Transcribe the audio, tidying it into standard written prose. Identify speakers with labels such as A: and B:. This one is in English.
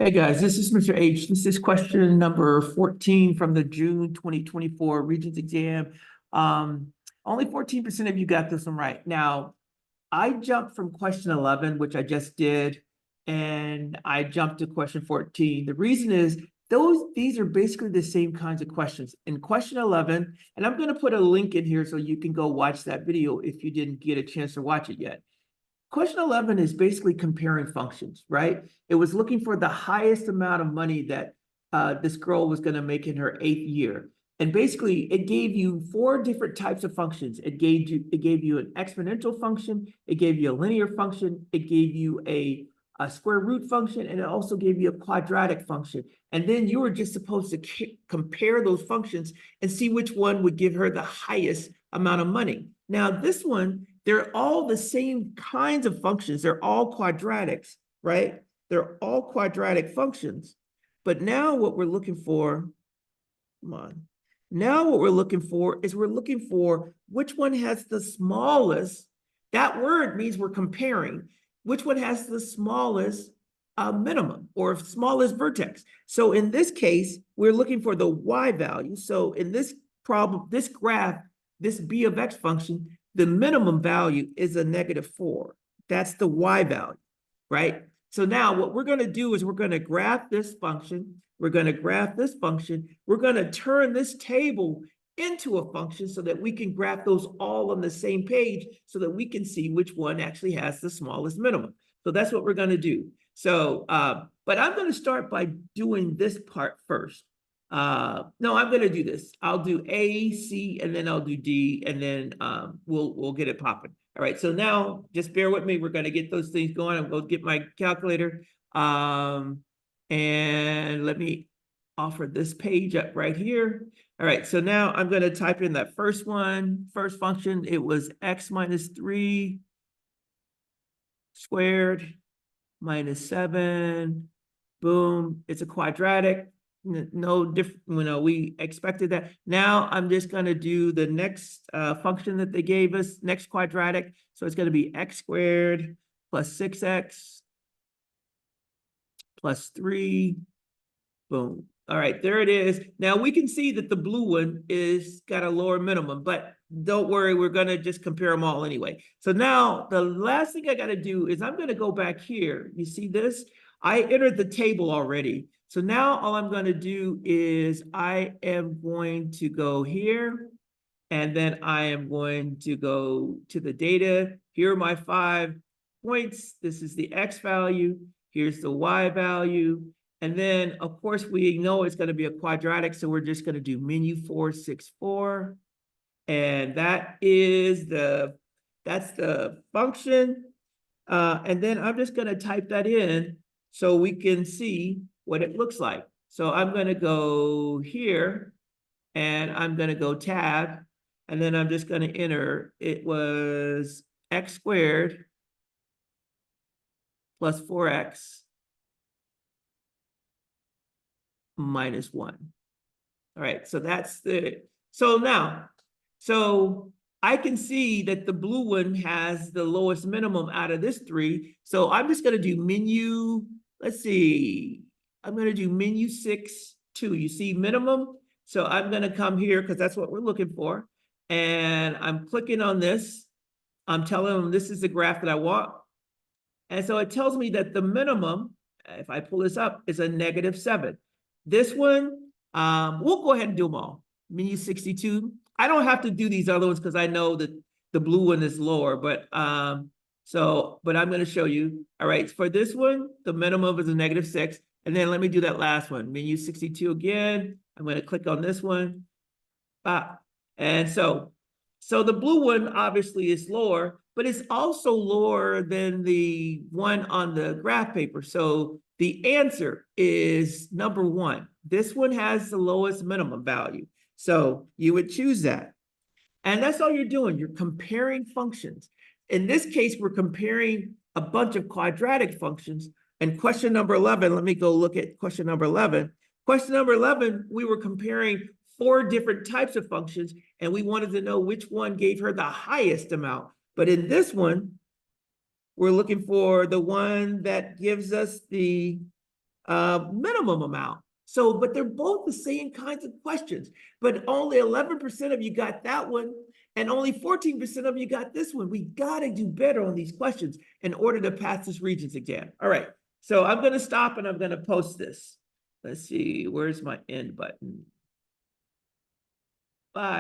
A: Hey guys, this is Mr. H. This is question number 14 from the June 2024 Regents exam. Only 14% of you got this one right. Now, I jumped from question 11, which I just did, and I jumped to question 14. The reason is these are basically the same kinds of questions. In question 11, and I'm going to put a link in here so you can go watch that video if you didn't get a chance to watch it yet. Question 11 is basically comparing functions, right? It was looking for the highest amount of money that this girl was going to make in her 8th year. And basically, it gave you 4 different types of functions. It gave you an exponential function, it gave you a linear function, it gave you a square root function, and it also gave you a quadratic function. And then you were just supposed to compare those functions and see which one would give her the highest amount of money. Now, this one, they're all the same kinds of functions. They're all quadratics, right? They're all quadratic functions. But now what we're looking for, come on. Now what we're looking for is we're looking for which one has the smallest, that word means we're comparing, which one has the smallest minimum or smallest vertex. So in this case, we're looking for the y value. So in this problem, this graph, this b of x function, the minimum value is a -4. That's the y value, right? So now what we're going to do is we're going to graph this function. We're going to graph this function. We're going to turn this table into a function so that we can graph those all on the same page so that we can see which one actually has the smallest minimum. So that's what we're going to do. So, but I'm going to start by doing this part first. No, I'm going to do this. I'll do A, C, and then I'll do D, and then we'll get it popping. All right, so now just bear with me. We're going to get those things going. I'm going to get my calculator. And let me offer this page up right here. All right, so now I'm going to type in that first function. It was x minus 3 squared minus 7. Boom, it's a quadratic. No different, we expected that. Now I'm just going to do the next function that they gave us, next quadratic. So it's going to be x squared plus 6x plus 3. Boom. All right, there it is. Now we can see that the blue one is got a lower minimum, but don't worry, we're going to just compare them all anyway. So now the last thing I got to do is I'm going to go back here. You see this? I entered the table already. So now all I'm going to do is I am going to go here, and then I am going to go to the data. Here are my 5 points. This is the x value. Here's the y value. And then, of course, we know it's going to be a quadratic, so we're just going to do menu 464. And that's the function. And then I'm just going to type that in so we can see what it looks like. So I'm going to go here, and I'm going to go tab, and then I'm just going to enter. It was x squared plus 4x minus 1. All right, so that's so I can see that the blue one has the lowest minimum out of this 3. So I'm just going to do menu, let's see, I'm going to do menu 6, 2. You see minimum? So I'm going to come here because that's what we're looking for. And I'm clicking on this. I'm telling them this is the graph that I want. And so it tells me that the minimum, if I pull this up, is a -7. This one, we'll go ahead and do them all. Menu 62. I don't have to do these other ones because I know that the blue one is lower, but I'm going to show you. All right, for this one, the minimum is a -6. And then let me do that last one. Menu 62 again. I'm going to click on this one. And so the blue one obviously is lower, but it's also lower than the one on the graph paper. So the answer is number 1. This one has the lowest minimum value. So you would choose that. And that's all you're doing. You're comparing functions. In this case, we're comparing a bunch of quadratic functions. And question number 11, let me go look at question number 11. Question number 11, we were comparing 4 different types of functions, and we wanted to know which one gave her the highest amount. But in this one, we're looking for the one that gives us the minimum amount. So, but they're both the same kinds of questions, but only 11% of you got that one, and only 14% of you got this one. We got to do better on these questions in order to pass this Regents exam. All right, so I'm going to stop and I'm going to post this. Let's see, where's my end button? Bye.